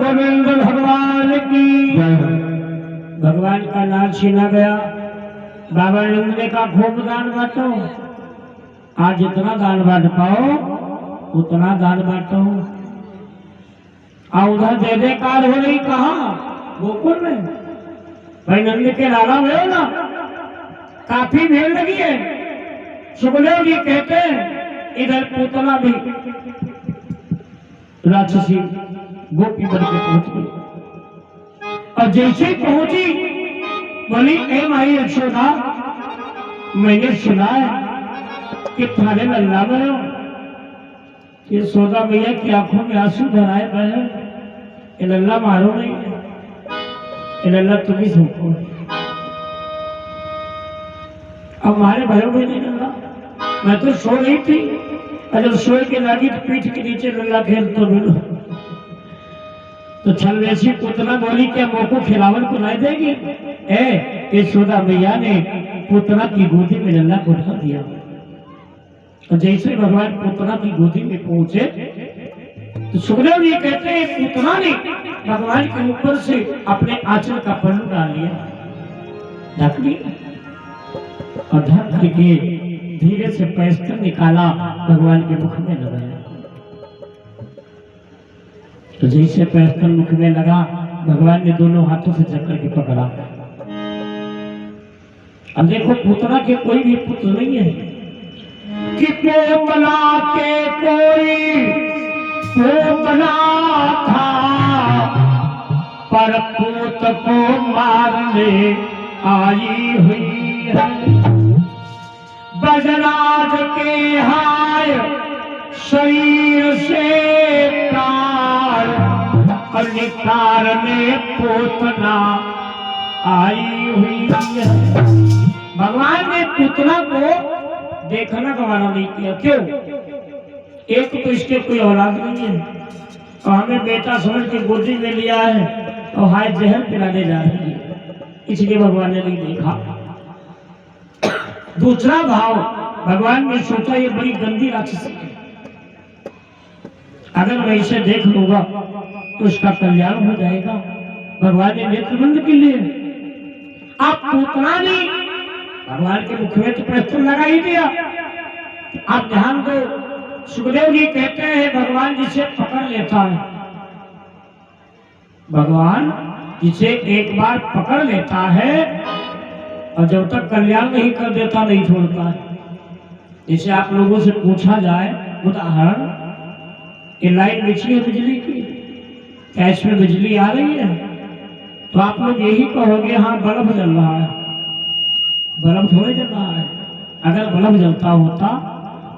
गोविंद भगवान की। भगवान का नाम छीना गया। बाबा नंद ने कहा खूब दान बांटो, आज जितना दान बांट पाओ उतना दान बांटो। उधर जय जयकार हो रही, कहा गोकुल में भाई नंद के लाला में ना काफी भीड़ लगी है। सुखदेव जी कहते हैं इधर पूतना भी राक्षसी गोपी बन के पहुंच गई। और जैसे ही पहुंची बोली ए माई यशोदा, मैंने सुना है कि तुम्हारे लल्ला में हो। यशोदा मैया की आंखों में आंसू भराए बहन, ये लल्ला मारो नहीं है, ये लल्ला तुम ही सूखो। अब हमारे भयो में नहीं लल्ला, मैं तो सो रही थी और जब सोए के लगी तो पीठ के नीचे लल्ला खेल तो मिलो। तो छलवेशी पुतना बोली क्या मोको खिलावन को नहीं देगी? यशोदा मैया ने पुतना की गोदी में लल्ला को ढक दिया। और जैसे भगवान पुतना की गोदी में पहुंचे तो सुखदेव जी कहते हैं पुतना ने भगवान के ऊपर से अपने आंचल का पल्लू डाल लिया, ढक लिया और ढक करके धीरे से पैस्तर निकाला, भगवान के मुख में लगाया। तो जैसे पैस्तर मुख में लगा, भगवान ने दोनों हाथों से जकड़ के पकड़ा। अब देखो पुतना के कोई भी पुत्र नहीं है कि पोतना के कोई पोतना था, पर पोत को मारने आई हुई है। बजराज के हाय शरीर से प्राण और निकारने पोतना आई हुई है। भगवान ने पुतना को देखना गवाना नहीं किया। क्यों? एक तो इसके कोई औलाद नहीं है और हमें बेटा समझ के गोदी में लिया है और हाय जहर पिलाने जा रही है, इसलिए भगवान ने नहीं देखा। दूसरा भाव, भगवान ने सोचा ये बड़ी गंदी राक्षसी है, अगर मैं इसे देख लूंगा तो इसका कल्याण हो जाएगा। भगवान ने नेत्र बंद के लिए आप पुतना ने भगवान के मुख में तो प्रस्तुत लगा ही दिया। आप ध्यान दो, सुखदेव जी कहते हैं भगवान जिसे पकड़ लेता है, भगवान जिसे एक बार पकड़ लेता है और जब तक कल्याण नहीं कर देता नहीं छोड़ता है। जैसे आप लोगों से पूछा जाए उदाहरण, ये लाइट बिछी है बिजली की, क्या इसमें बिजली आ रही है? तो आप लोग यही कहोगे हाँ बल्ब जल रहा है। बल्ब थोड़े जल रहा है, अगर बल्ब जलता होता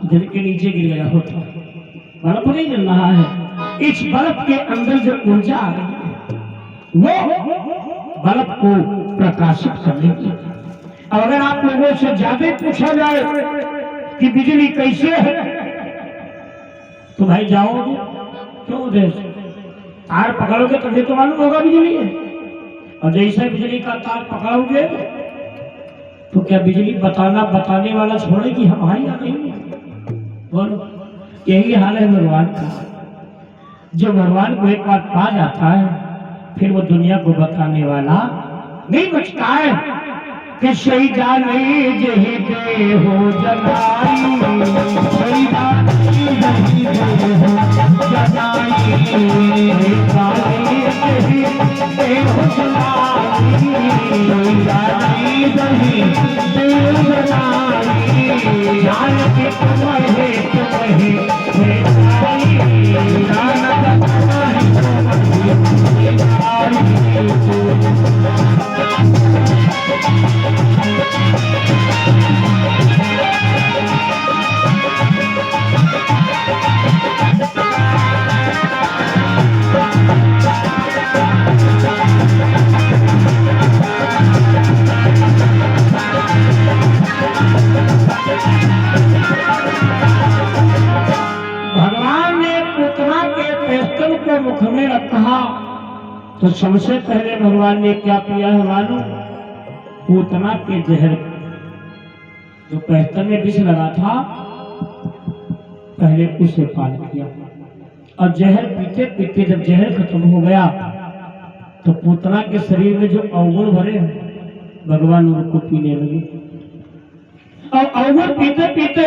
दिल के नीचे गिर गया होता। बल्ब नहीं जल रहा है, इस बल्ब के अंदर जो ऊर्जा आ रही है वो बल्ब को प्रकाशित करने की। और अगर आप लोगों से ज्यादा पूछा जाए कि बिजली कैसे है तो भाई जाओगे क्यों? देश तार पकड़ोगे तभी तो मालूम होगा बिजली है। और जैसे बिजली का तार पकड़ोगे तो क्या बिजली बताने वाला छोड़ेगी हमारी आ नहीं? बोलो, यही हाल है भगवान का। जो भगवान को एक बार पा जाता है फिर वो दुनिया को बताने वाला नहीं बचता है। कि सही जाने जही दे हो जलाई, सही जाने जही दे हो जलाई, जही दे हो जलाई, सही जाने जही दे हो जलाई, जान के तुम्हें जान भगवान ने पुतना के पेस्तल को मुख में रखा तो सबसे पहले भगवान ने क्या किया है मालूम? पूतना के जहर जो पेस्तल में विष लगा था पहले उसे पान किया और जहर पीते पीते जब जहर खत्म हो गया तो पूतना के शरीर में जो अवगुण भरे भगवान उनको पीने लगे। और अवगुण पीते पीते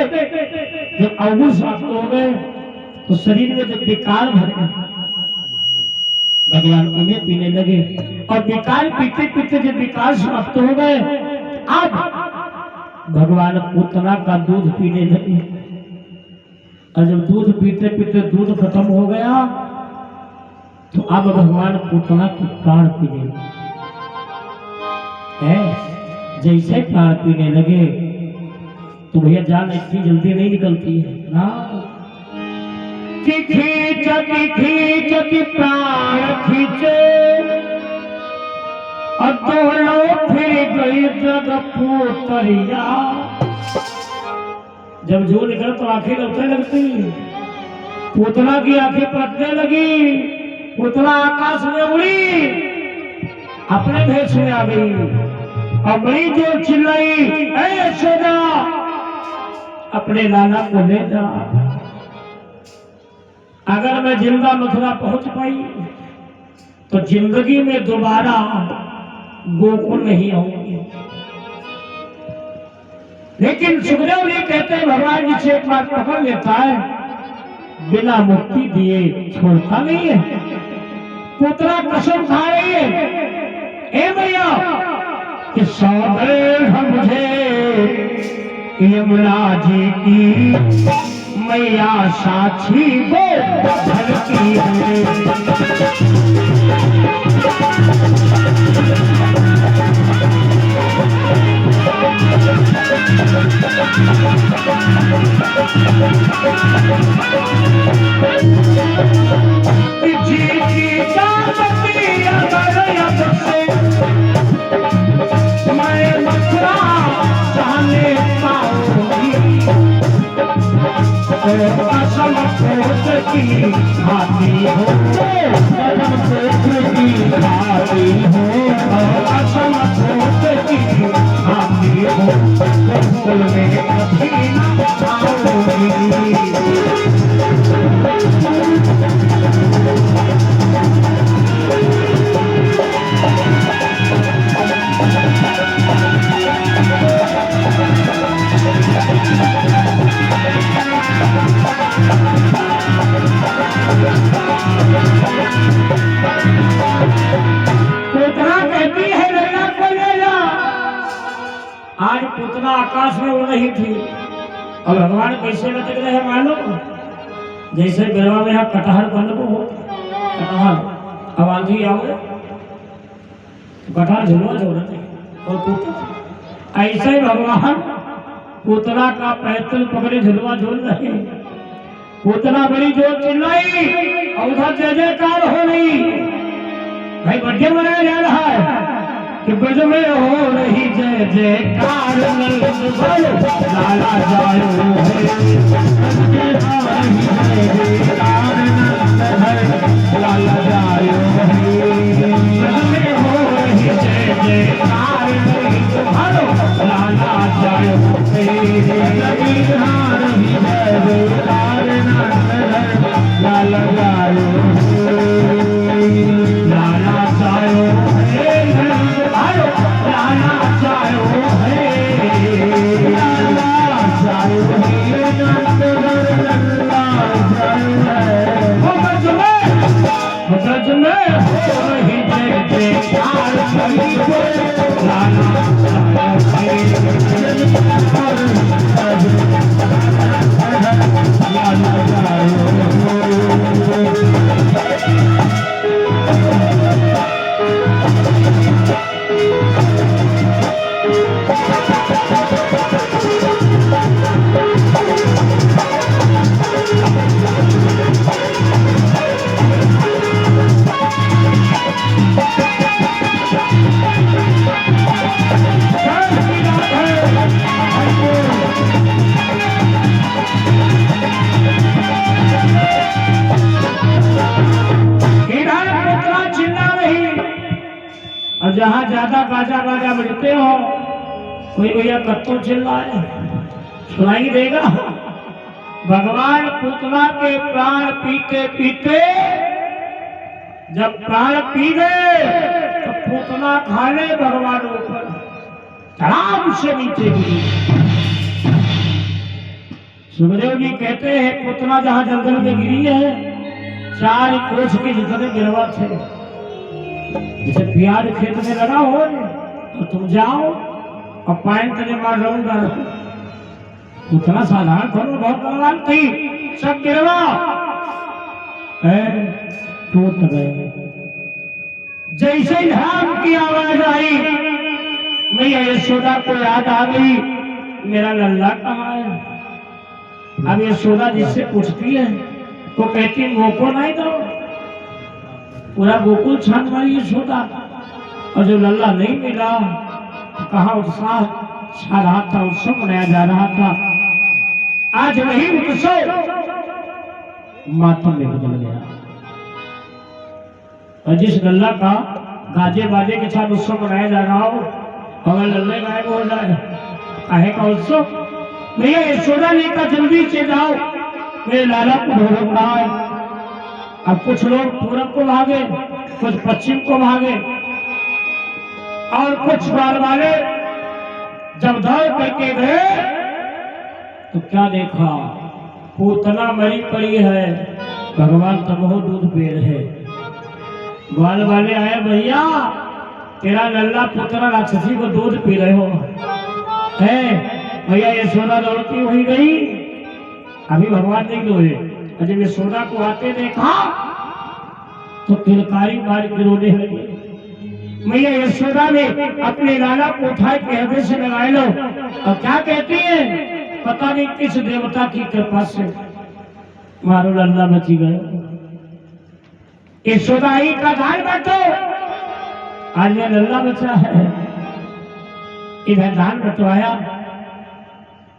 जब अवगुण समाप्त हो गए तो शरीर में जब विकार भरे भगवान उन्हें पीने लगे। और विकार पीते पीते जब विकार समाप्त हो गए अब भगवान पूतना का दूध पीने लगे। और जब दूध पीते पीते दूध खत्म हो गया तो अब भगवान पूतना के प्राण पीने लगे। जैसे प्राण पीने लगे तो भैया जान इतनी जल्दी नहीं निकलती है ना। खींचती प्राण खींचे और दोनों फिर गई जग पूतरिया। जब जो निकल तो आंखें लगने लगती, पूतना की आंखें पलटने लगी, पूतना आकाश में उड़ी, अपने भेष में आ गई और बड़ी जोर चिल्लाई, ऐ सोना अपने लाला को ले जा। अगर मैं जिंदा मथुरा पहुंच पाई तो जिंदगी में दोबारा गोकुल नहीं आऊंगी। लेकिन सुखदेव ये कहते हैं भगवान जी से एक बार पकड़ लेता है बिना मुक्ति दिए छोड़ता नहीं है। पुत्रा कसम खा रही है ए भैया कि सौगंध मुझे यमुना जी की मैया साक्षी वो धरती जी की जाती अगर से मैं मथुरा चाहने पाऊंगी कसम खोट की खाती हो, कसम खोट की खाती हो, कसम खोट की खाती हो, गोकुल में कभी न आऊंगी। आज पूतना आकाश में उड़ रही थी और भगवान कैसे लटक रहे मालूम, जैसे गरबा में कटहर बंद को हो कटहर अब आंधी आओगे कटहर झुलवा झोलते और पूतना ऐसे ही भगवान पूतना का पैतल पकड़े झुलवा झोल रहे। पूतना बड़ी जोर चिल्लाई और उधर जय जयकार हो रही। भाई बर्थडे मनाया जा रहा है कि ब्रज में हो रही जय जयकार, लाला जायो है लाला जायो है, हो रही जय जयकार लाला जायो लाला जायो लाला जायो और जहाँ ज्यादा बाजा बाजा बजते हो कोई भैया कत्तो चिल्लाए सुनाई देगा। भगवान पुतना के प्राण पीते पीते जब प्राण पी गए तो पुतना खाने भगवान ऊपर धड़ाम से नीचे गिरी। सुखदेव जी कहते हैं पुतना जहां जंगल में गिरी है 4 कोस के जितने गिरवा थे, जैसे प्याज खेत में लगा हो तो तुम जाओ और पैंट ने मार रहूंगा। उतना साधारण थोड़ा बहुत बलवान थी, सब गिरवा टूट गए। जैसे ही धाम की आवाज आई मैया यशोदा को याद आ गई मेरा लल्ला कहाँ है। अब यशोदा जिससे पूछती है तो कहती मोको नहीं दो, पूरा गोकुल छान मारी यशोदा, और जो लल्ला नहीं मिला तो कहाँ उत्साह छा रहा था, उत्सव मनाया जा रहा था। आज वही उत्सव मातम में बदल गया। और जिस लल्ला का गाजे बाजे के साथ उत्सव मनाया जा रहा हो अगर लल्ले गायब हो जाए काहे का उत्सव। भैया यशोदा ने कहा जल्दी से जाओ मेरे लाला को ढोलक रहा है। अब कुछ लोग पूरब को भागे, कुछ पश्चिम को भागे, और कुछ बाल वाले जब दौड़ करके गए तो क्या देखा, पूतना मरी पड़ी है, भगवान तमहो दूध पी रहे। बाल वाले आए भैया तेरा लल्ला पुतना राक्षसी को दूध पी रहे हो है। भैया यशोदा दौड़ती हुई गई, अभी भगवान नहीं दौड़े। जब यशोदा को आते देखा तो किलकारी मार के रोने लगे। मैया यशोदा ने अपने लाला को उठा के हृदय से लगाए लो और क्या कहती है, पता नहीं किस देवता की कृपा से मारो लल्ला बची गए। यशोदा ही का दान बैठो, आज ये लल्ला बचा है। इधर दान बटवाया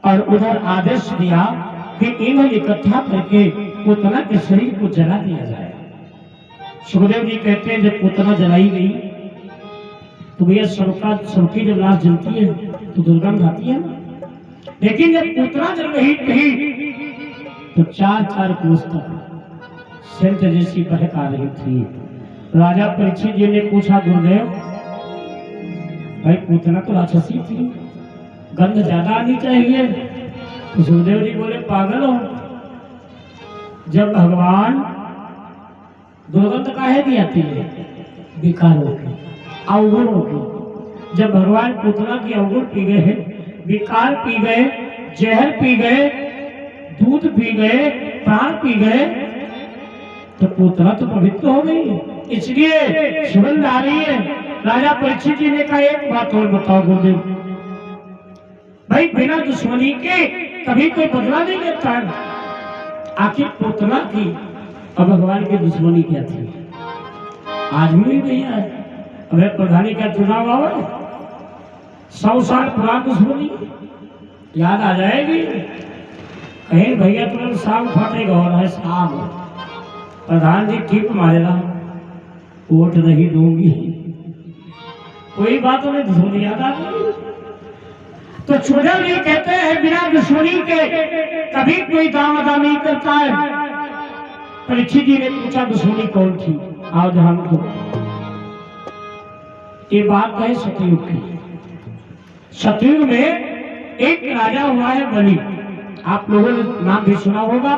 और उधर आदेश दिया कि इन्हें इकट्ठा करके पुतना के शरीर को जला दिया जाए। सुखदेव जी कहते हैं जब पुतना जलाई गई तो भैया सबकी जब लाश जलती है तो दुर्गंध आती है ना, लेकिन जब पुतना जल रही थी तो 4 कोस तक सेंट जैसी बहक आ रही थी। राजा परीक्षित जी ने पूछा गुरुदेव भाई पुतना तो राक्षसी थी, गंध ज्यादा आनी चाहिए। तो सुखदेव जी बोले पागल हो, जब भगवान दुर्गंध काहे भी आती है, विकारों की अवगुणों की। जब भगवान पुतना की अवगुण पी गए, विकार पी गए, जहर पी गए, दूध पी गए, प्राण पी गए तो पुतना तो पवित्र हो गई, इसलिए सुगंध आ रही है। राजा परीक्षित जी ने कहा एक बात और बताओ गुरुदेव, भाई बिना दुश्मनी के कभी कोई बदला नहीं लेता है, आखिर पुतना की और भगवान की दुश्मनी क्या थी, आज भी नहीं है। अबे प्रधानी का चुनाव आवे 100 साल पुरानी दुश्मनी याद आ जाएगी। कहीं भैया तुरंत शाम फटेगा और है शाम प्रधान जी ठीक मारेगा, वोट नहीं दूंगी, कोई बात नहीं दुश्मनी याद आ गई। तो सुखदेव जी कहते हैं बिना दुश्मनी के कभी कोई दावा नहीं करता है। परीक्षित जी ने पूछा दुश्मनी कौन थी, आओ ध्यान दो। ये बात है सतयुग की। सतयुग में एक राजा हुआ है बलि, आप लोगों ने नाम भी सुना होगा,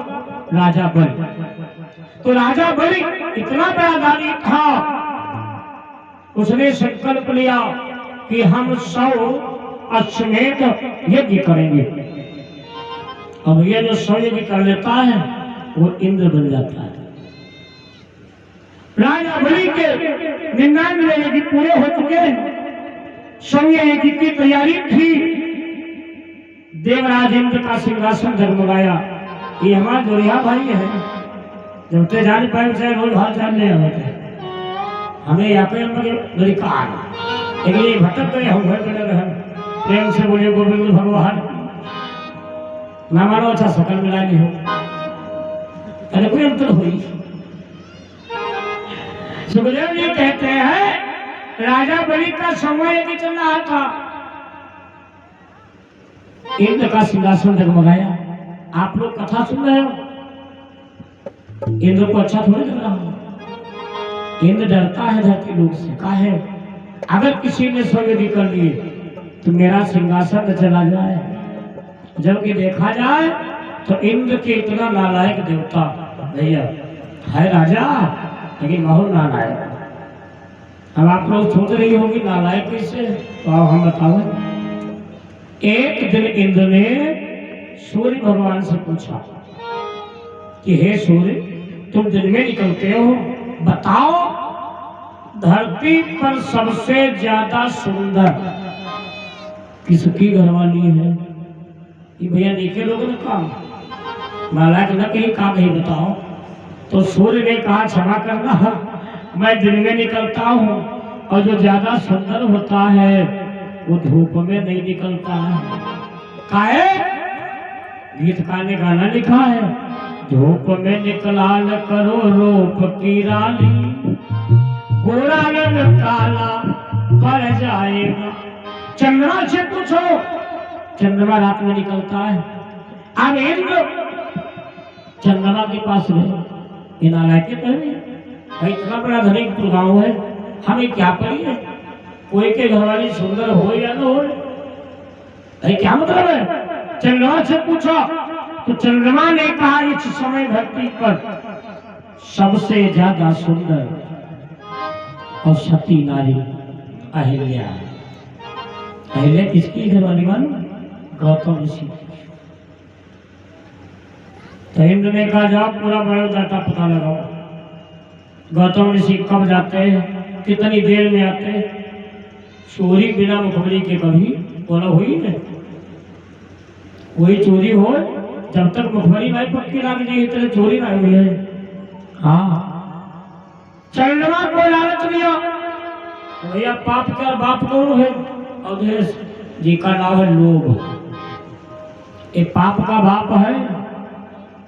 राजा बलि। तो राजा बलि इतना बड़ा दानी था, उसने संकल्प लिया कि हम 100 अश्वमेध यज्ञ करेंगे। अब ये जो 100 यज्ञ कर लेता है वो इंद्र बन जाता है। राजा बलि के 99 यज्ञ पूरे हो चुके हैं, 100 यज्ञ की तैयारी थी। देवराज इंद्र का सिंहासन जगमगाया। ये हमारा जोरिया भाई है, जब ते जान पाए चाहे रोज हाथ जानने होते हमें यहाँ पे लड़कार, लेकिन ये भटक गए हम घर बने रहे। प्रेम से बोले गोविंद भगवान ना मानो अच्छा सकल मिला नहीं हो, अरे कोई अंतर हुई। सुखदेव जी कहते हैं राजा बलि का समय भी चल रहा था, इंद्र का सिंहासन जगमगाया, आप लोग कथा सुन रहे हो, इंद्र को अच्छा थोड़ी लग रहा है। इंद्र डरता है धरती लोग से। कहा है अगर किसी ने स्वर्ग कर लिए तो मेरा सिंहासन न चला जाए। जबकि देखा जाए तो इंद्र के इतना नालायक देवता भैया है राजा, लेकिन बहुत नालायक। अब आप लोग सोच रही होगी नालायक कैसे, तो अब हम बताओ। एक दिन इंद्र ने सूर्य भगवान से पूछा कि हे सूर्य, तुम दिन में निकलते हो, बताओ धरती पर सबसे ज्यादा सुंदर किसकी घरवाली है? ये भैया नीचे लोगों ने कहा नालायक न कहीं कहा नहीं बताओ। तो सूर्य ने कहा क्षमा करना, मैं दिन में निकलता हूँ और जो ज्यादा सुंदर होता है वो धूप में नहीं निकलता है। काहे? गीतकार ने गाना लिखा है, धूप में निकला न करो रूप की रानी, गोरा रंग काला पड़ जाएगा। चंद्रमा से पूछो, चंद्रमा रात में निकलता है। अब इंद्र चंद्रमा के पास गए, ये नालायक भाई इतना बड़ा धनिक गाँव है, हमें क्या पड़ी है कोई के घरवाली सुंदर हो या न हो? भाई क्या मतलब है? चंद्रमा से पूछो। तो चंद्रमा ने कहा इस समय धरती पर सबसे ज्यादा सुंदर और सती नारी अहिल्या। अहिल्या किसकी घरवाली मालूम? गौतम ऋषि। तो इंद्र ने कहा जाओ पूरा बायोडाटा पता लगाओ, गौतम ऋषि कब जाते हैं, कितनी देर में आते हैं। चोरी बिना मुखबरी के कभी बोला हुई है? कोई चोरी हो जब तक मुखबरी नहीं पक्की लग जाए इतने चोरी नहीं हुई है। हाँ चंद्रमा को लालच दिया भैया, पाप का बाप कौन है? अवधेश जी का नाम है लोभ। ये पाप का बाप है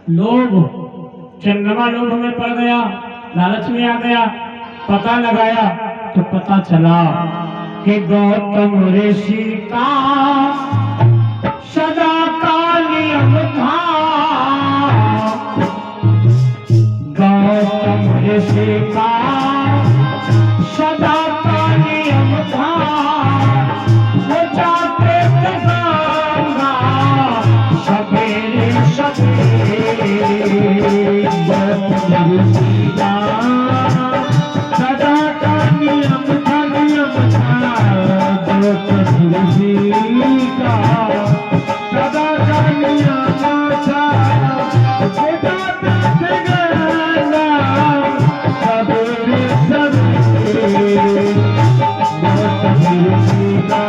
लोभ। चंद्रमा लोभ में पड़ गया, लालच में आ गया। पता लगाया तो पता चला कि गौतम ऋषि का सदा का नियम था, गौतम ऋषि का सदा का नियम था, वो जाते थे गंगा सवेरे सवेरे। गौतम ऋषि का सदा का नियम था, गौतम ऋषि का सदा का नियम था, वो जाते थे गंगा सवेरे सवेरे। गौतम ऋषि का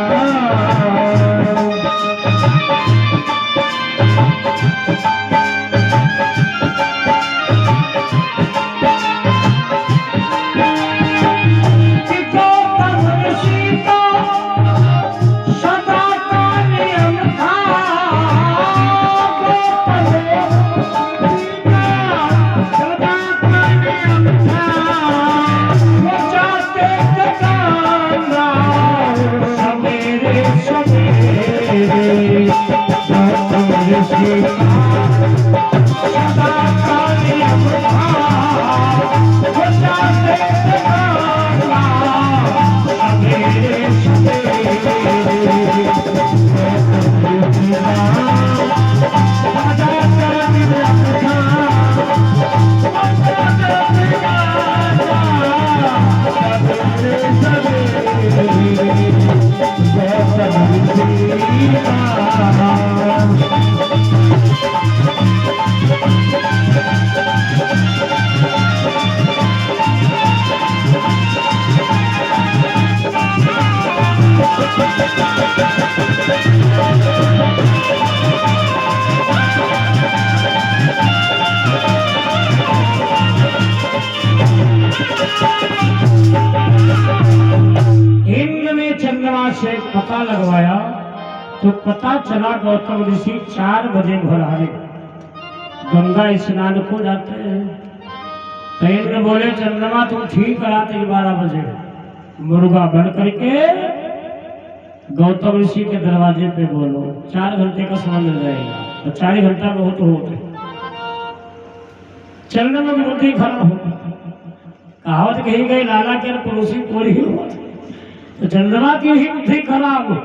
से पता लगवाया तो पता चला गौतम ऋषि 4 बजे भोरारे गंगा स्नान को जाते हैं। तो इंद्र बोले चंद्रमा तुम ठीक कराते 12 बजे मुर्गा बन करके गौतम ऋषि के दरवाजे पे बोलो, 4 घंटे का समय मिल जाएगा। तो 4 घंटा बहुत होते चलने में बुद्धि खराब हो कहावत कही गई लाला के पड़ोसी कोरी हो तो चंद्रमा की ही बुद्धि खराब हो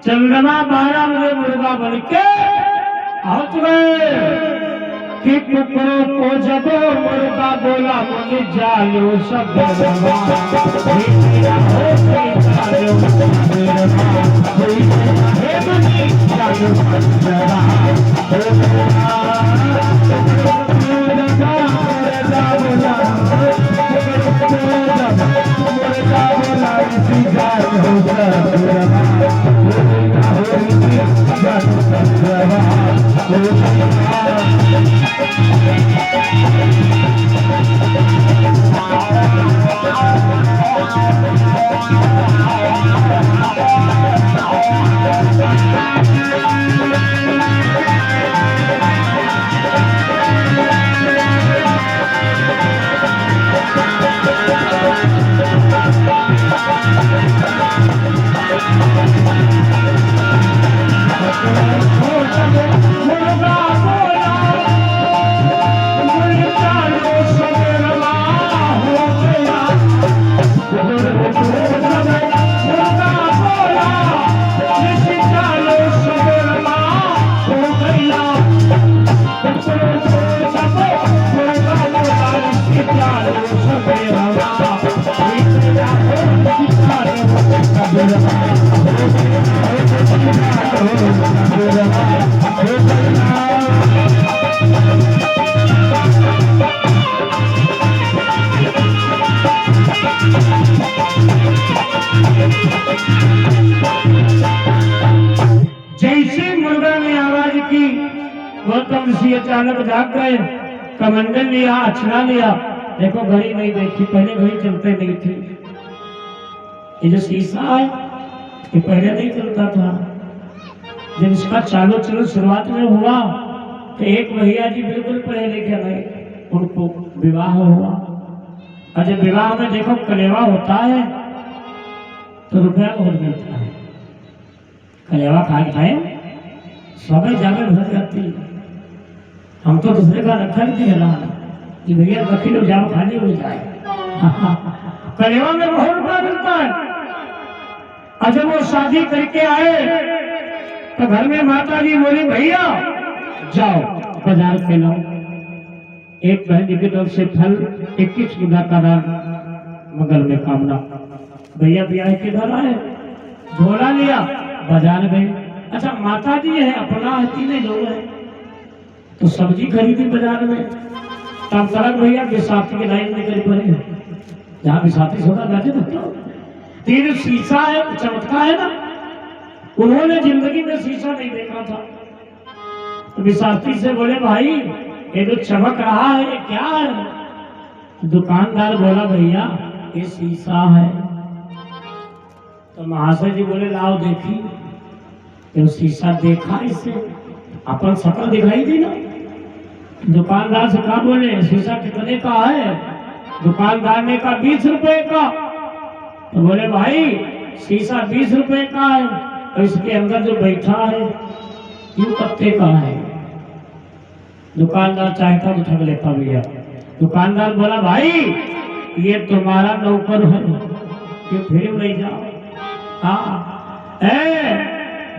चंद्रमा 12 बजे मुर्गा बन के आउट गए कि कुकरों को जब मुर्गा बोला मुझे जालो सब जैसे मुर्गा ने आवाज की गौतम ऋषि अचानक जाग गए कमंडल लिया अचना लिया देखो घड़ी नहीं देखी पहले घड़ी चलते नहीं थी ये जो शीशा है ये पहले नहीं चलता था जब इसका चालू चलो शुरुआत में हुआ तो एक भैया जी बिल्कुल पढ़े लिखे नहीं उनको विवाह हुआ और जब विवाह में देखो कलेवा होता है तो रुपया बहुत मिलता है कलेवा खाए समय जाकर भर जाती है हम तो दूसरे का रखा नहीं दे रहा कि भैया रखी लो जाओ खाली हो जाए कलेवा में बहुत रुपया मिलता है और जब वो शादी करके आए तो घर में माता जी बोली भैया जाओ बाजार पे लाओ एक बहन की तरफ से फल 21 गुना का दान मगर में कामना भैया ब्याह के घर आए झोला लिया बाजार गए अच्छा माता जी है अपना तीन लोग हैं तो सब्जी खरीदी बाजार में तब तक भैया विसाखी की लाइन में करीब पड़े जहाँ विसाखी सोना जाते ना तीन शीशा है चमत्कार है ना उन्होंने जिंदगी में शीशा नहीं देखा था तो विसाखी से बोले भाई ये जो चमक रहा है ये क्या है दुकानदार बोला भैया ये शीशा है तो महाशय जी बोले लाओ देखी तो शीशा देखा इससे अपन शकल दिखाई दी ना दुकानदार से कहा बोले शीशा कितने का है दुकानदार ने कहा 20 रुपए का तो बोले भाई शीशा 20 रुपए का है और इसके अंदर जो बैठा है क्यों पत्ते का है दुकानदार चाहता तो ठग लेता भैया दुकानदार बोला भाई ये तुम्हारा नौकर है क्यों फिर नहीं जाओ हाँ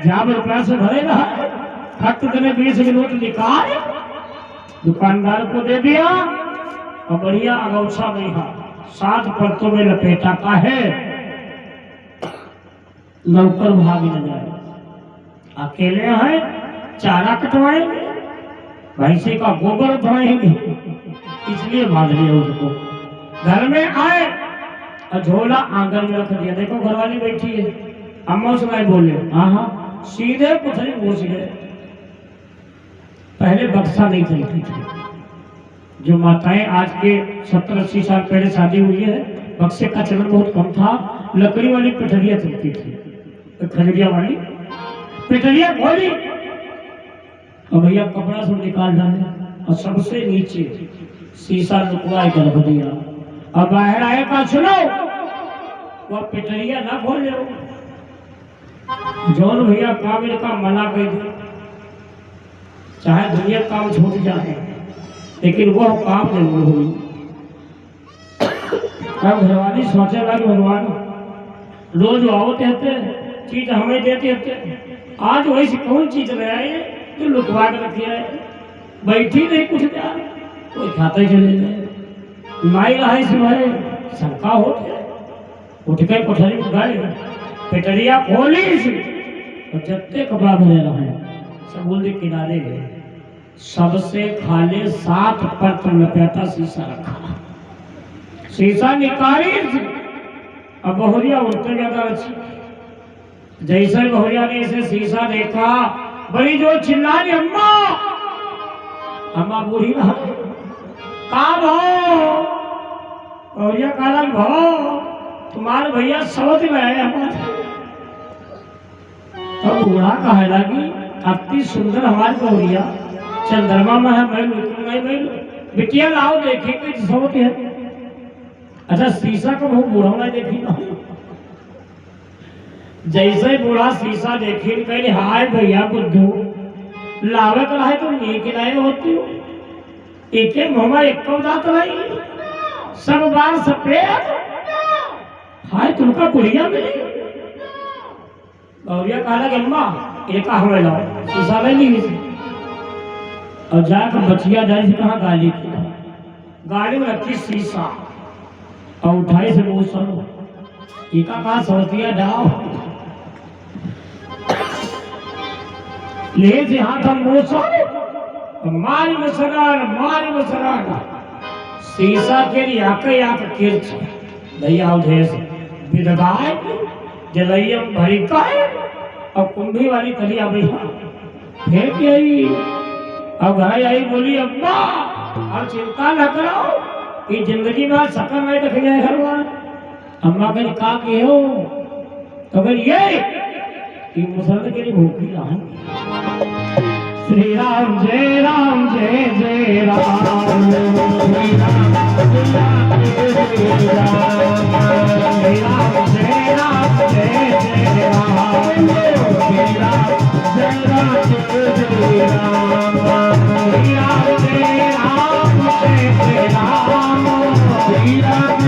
जहाँ रुपया से भरे रहा फक्त ने 20 नोट निकाल दुकानदार को दे दिया और बढ़िया अगौछा नहीं हा 7 परतों में लपेटा का है नौकर भाग न जाए अकेले हैं चारा कटवाएंगे भैंसे का गोबर धोएंगे इसलिए भाग लिया उसको घर में आए और झोला आंगन में रख दिया देखो घरवाली बैठी है अम्मा सुनाई बोले हाँ सीधे पुथरी घुस गए पहले बक्सा नहीं चलती थी जो माताएं आज के 70-80 साल पहले शादी हुई है बक्से का चलन बहुत कम था लकड़ी वाली पिठरिया चलती थी खजरिया वाली पिठरिया खोली और भैया कपड़ा सब निकाल डाले और सबसे नीचे शीशा लुकवा कर रख दिया और बाहर आए का सुनो वह पिठरिया ना खोले जौन भैया काबिल का मना कर दी चाहे दुनिया काम छूट जाए लेकिन वो काम जरूर हुई। अब घरवाली सोचे लगे भगवान रोज आओ कहते चीज हमें देते थे, आज वैसी कौन चीज ले आए जो लुकवा के रखी है, बैठी नहीं कुछ क्या कोई खाते चले गए। माई रहा सुबह शंका होते उठ के कोठरी में गए, पेटरिया खोली और जत्ते कपड़ा भरे रहे समुद्र किनारे गए, सबसे खाले 7 पत्र लपेटा शीशा रखा, शीशा निकाली। अब बहुरिया उल्टे ज्यादा अच्छी, जैसे बहुरिया ने इसे शीशा देखा बड़ी जो चिल्लाई अम्मा, अम्मा बूढ़ी रहा का भाव, बहुरिया काला भाव तुम्हारे भैया सवत में आए हमारे। अब बूढ़ा कहे लगी अति सुंदर हमारी बहुरिया चंद्रमा में है, मैं तुम नहीं मैं बिटिया लाओ देखे कि सवत है। अच्छा शीशा को बहुत बूढ़ा होना देखी ना, जैसे बूढ़ा शीशा देखी कहे हाय भैया बुद्धू लावे तो रहे तुम एक लाए होती हो, एक मुँह एक दांत रही सब बार सफेद, हाय तुमका बुढ़िया मिली। गौरिया कहा कि अम्मा एक हमें लाओ, शीशा ले ली और जाकर बचिया जाए से कहा गाली की, गाड़ी में रखी शीशा और उठाई से बहुत सर एका कहा सोतिया जाओ ले से हाथ हम मोसर मारी मसरान शीशा के लिए आके किरच भैया उधेस विधवाए जलैयम भरी का और कुंभी वाली कलिया भैया फेंक आई। अब घर आई बोली अम्मा अब चिंता न करो ये जिंदगी में सकल नहीं रख गए घर वाले। अम्मा के कहा कि हो तो फिर ये मुसलमान के लिए भूखी रहा। श्री राम जय राम जय जय राम, श्री राम जय राम श्री राम जय राम जय जय राम, श्री राम जय राम जय राम, श्री राम जय राम जय जय राम, श्री राम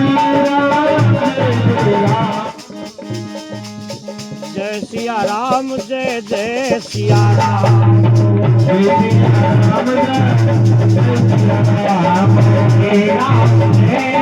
जय राम जय सिया राम जय जय सिया राम, जय राम जय राम जय